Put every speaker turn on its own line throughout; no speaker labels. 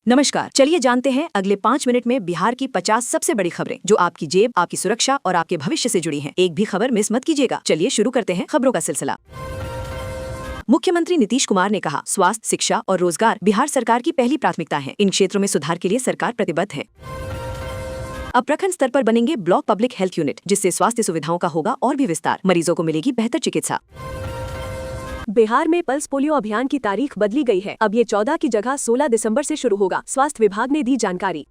नमस्कार, चलिए जानते हैं अगले 5 मिनट में बिहार की 50 सबसे बड़ी खबरें जो आपकी जेब, आपकी सुरक्षा और आपके भविष्य से जुड़ी हैं। एक भी खबर मिस मत कीजिएगा। चलिए शुरू करते हैं खबरों का सिलसिला। मुख्यमंत्री नीतीश कुमार ने कहा, स्वास्थ्य, शिक्षा और रोजगार बिहार सरकार की पहली प्राथमिकता है। इन क्षेत्रों में सुधार के लिए सरकार प्रतिबद्ध है। अब प्रखंड स्तर पर बनेंगे ब्लॉक पब्लिक हेल्थ यूनिट, जिससे स्वास्थ्य सुविधाओं का होगा और भी विस्तार। मरीजों को मिलेगी बेहतर चिकित्सा।
बिहार में पल्स पोलियो अभियान की तारीख बदली गई है। अब ये 14 की जगह 16 दिसंबर से शुरू होगा। स्वास्थ्य विभाग ने दी जानकारी।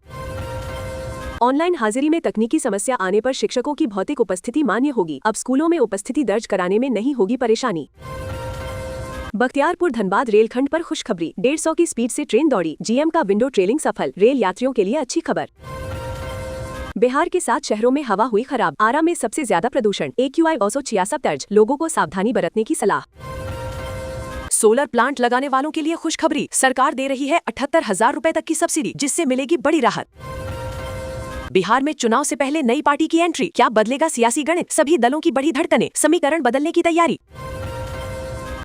ऑनलाइन हाजिरी में तकनीकी समस्या आने पर शिक्षकों की भौतिक उपस्थिति मान्य होगी। अब स्कूलों में उपस्थिति दर्ज कराने में नहीं होगी परेशानी। बख्तियारपुर धनबाद रेलखंड पर खुशखबरी, 150 की स्पीड से ट्रेन दौड़ी। जीएम का विंडो ट्रेलिंग सफल। रेल यात्रियों के लिए अच्छी खबर। बिहार के 7 शहरों में हवा हुई खराब। आरा में सबसे ज्यादा प्रदूषण, AQI 266 दर्ज। लोगों को सावधानी बरतने की सलाह।
सोलर प्लांट लगाने वालों के लिए खुशखबरी, सरकार दे रही है 78,000 रुपए तक की सब्सिडी, जिससे मिलेगी बड़ी राहत। बिहार में चुनाव से पहले नई पार्टी की एंट्री, क्या बदलेगा सियासी गणित? सभी दलों की बड़ी धड़कनें, समीकरण बदलने की तैयारी।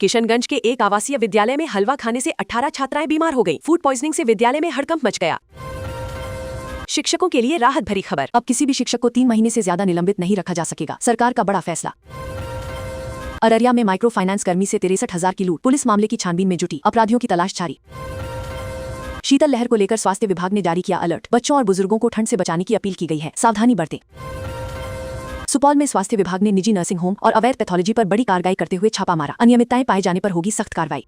किशनगंज के एक आवासीय विद्यालय में हलवा खाने से 18 छात्राएं बीमार हो गईं। फूड पॉइजनिंग से विद्यालय में हड़कंप मच गया। शिक्षकों के लिए राहत भरी खबर, अब किसी भी शिक्षक को 3 महीने से ज्यादा निलंबित नहीं रखा जा सकेगा। सरकार का बड़ा फैसला। अररिया में माइक्रो फाइनेंस कर्मी से 63,000 की लूट, पुलिस मामले की छानबीन में जुटी, अपराधियों की तलाश जारी। शीतल लहर को लेकर स्वास्थ्य विभाग ने जारी किया अलर्ट, बच्चों और बुजुर्गों को ठंड से बचाने की अपील की गई है, सावधानी बरतें। सुपौल में स्वास्थ्य विभाग ने निजी नर्सिंग होम और अवैध पैथोलॉजी पर बड़ी कार्रवाई करते हुए छापा मारा, अनियमितताएं पाए जाने पर होगी सख्त कार्रवाई।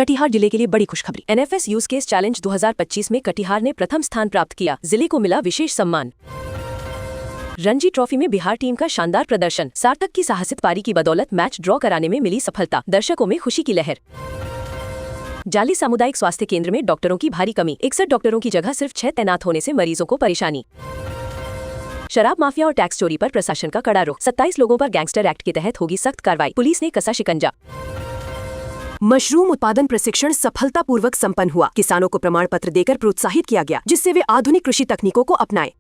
कटिहार जिले के लिए बड़ी खुशखबरी, NFS यूज केस चैलेंज 2025 में कटिहार ने प्रथम स्थान प्राप्त किया, जिले को मिला विशेष सम्मान। रणजी ट्रॉफी में बिहार टीम का शानदार प्रदर्शन, सार्थक की साहसिक पारी की बदौलत मैच ड्रॉ कराने में मिली सफलता, दर्शकों में खुशी की लहर। जाली सामुदायिक स्वास्थ्य केंद्र में डॉक्टरों की भारी कमी, 61 डॉक्टरों की जगह सिर्फ 6 तैनात होने से मरीजों को परेशानी। शराब माफिया और टैक्स चोरी पर प्रशासन का कड़ा रुख, 27 लोगों पर गैंगस्टर एक्ट के तहत होगी सख्त कार्रवाई, पुलिस ने कसा शिकंजा। मशरूम उत्पादन प्रशिक्षण सफलतापूर्वक संपन्न हुआ, किसानों को प्रमाण पत्र देकर प्रोत्साहित किया गया, जिससे वे आधुनिक कृषि तकनीकों को अपनाएं।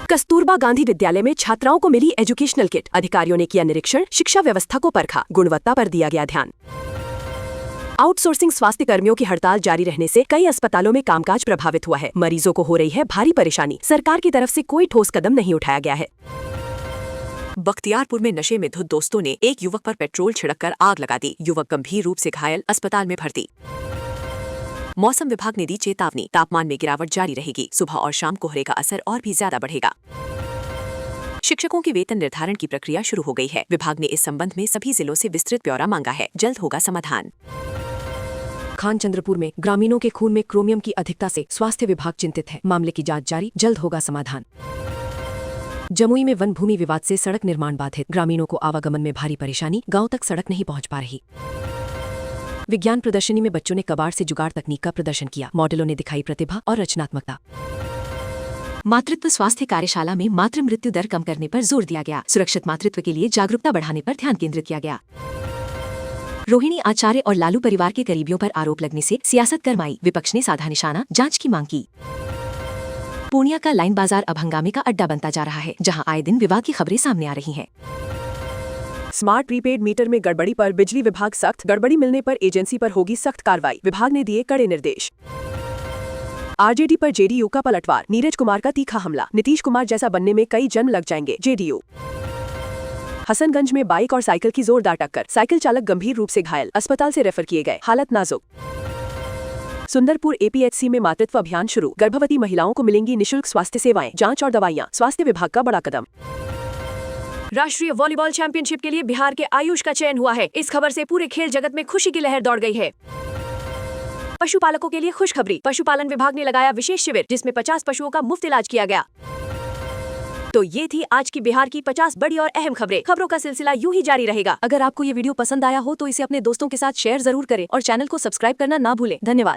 कस्तूरबा गांधी विद्यालय में छात्राओं को मिली एजुकेशनल किट, अधिकारियों ने किया निरीक्षण, शिक्षा व्यवस्था को परखा, गुणवत्ता पर दिया गया ध्यान। आउटसोर्सिंग स्वास्थ्य कर्मियों की हड़ताल जारी रहने से कई अस्पतालों में कामकाज प्रभावित हुआ है, मरीजों को हो रही है भारी परेशानी, सरकार की तरफ से कोई ठोस कदम नहीं उठाया गया है। बख्तियारपुर में नशे में धुत दोस्तों ने एक युवक पर पेट्रोल छिड़ककर आग लगा दी, युवक गंभीर रूप से घायल, अस्पताल में भर्ती। मौसम विभाग ने दी चेतावनी, तापमान में गिरावट जारी रहेगी, सुबह और शाम कोहरे का असर और भी ज्यादा बढ़ेगा। शिक्षकों की वेतन निर्धारण की प्रक्रिया शुरू हो गई है, विभाग ने इस संबंध में सभी जिलों से विस्तृत ब्यौरा मांगा है, जल्द होगा समाधान। खानचंद्रपुर में ग्रामीणों के खून में क्रोमियम की अधिकता से स्वास्थ्य विभाग चिंतित है, मामले की जांच जारी, जल्द होगा समाधान। जमुई में वन भूमि विवाद से सड़क निर्माण बाधित, ग्रामीणों को आवागमन में भारी परेशानी, गांव तक सड़क नहीं पहुंच पा रही। विज्ञान प्रदर्शनी में बच्चों ने कबाड़ से जुगाड़ तकनीक का प्रदर्शन किया, मॉडलों ने दिखाई प्रतिभा और रचनात्मकता। मातृत्व स्वास्थ्य कार्यशाला में मातृ मृत्यु दर कम करने पर जोर दिया गया, सुरक्षित मातृत्व के लिए जागरूकता बढ़ाने पर ध्यान केंद्रित किया गया। रोहिणी आचार्य और लालू परिवार के करीबियों पर आरोप लगने से सियासत गरमाई, विपक्ष ने साधा निशाना, जांच की मांग की। पूर्णिया का लाइन बाजार अब हंगामे का अड्डा बनता जा रहा है, जहां आए दिन विवाद की खबरें सामने आ रही हैं। स्मार्ट प्रीपेड मीटर में गड़बड़ी पर बिजली विभाग सख्त, गड़बड़ी मिलने पर एजेंसी पर होगी सख्त कार्रवाई, विभाग ने दिए कड़े निर्देश। आरजेडी पर जेडीयू का पलटवार, नीरज कुमार का तीखा हमला, नीतीश कुमार जैसा बनने में कई जन्म लग जाएंगे, जेडीयू। हसनगंज में बाइक और साइकिल की जोरदार टक्कर, साइकिल चालक गंभीर रूप से घायल, अस्पताल से रेफर किए गए, हालत नाजुक। सुंदरपुर APHC में मातृत्व अभियान शुरू, गर्भवती महिलाओं को मिलेंगी निःशुल्क स्वास्थ्य सेवाएं, जांच और दवाइयां, स्वास्थ्य विभाग का बड़ा कदम। राष्ट्रीय वॉलीबॉल चैंपियनशिप के लिए बिहार के आयुष का चयन हुआ है, इस खबर से पूरे खेल जगत में खुशी की लहर दौड़ गई है। पशुपालकों के लिए खुशखबरी, पशुपालन विभाग ने लगाया विशेष शिविर, जिसमें 50 पशुओं का मुफ्त इलाज किया गया। तो ये थी आज की बिहार की 50 बड़ी और अहम खबरें। खबरों का सिलसिला यूं ही जारी रहेगा। अगर आपको ये वीडियो पसंद आया हो तो इसे अपने दोस्तों के साथ शेयर जरूर करें और चैनल को सब्सक्राइब करना ना भूलें। धन्यवाद।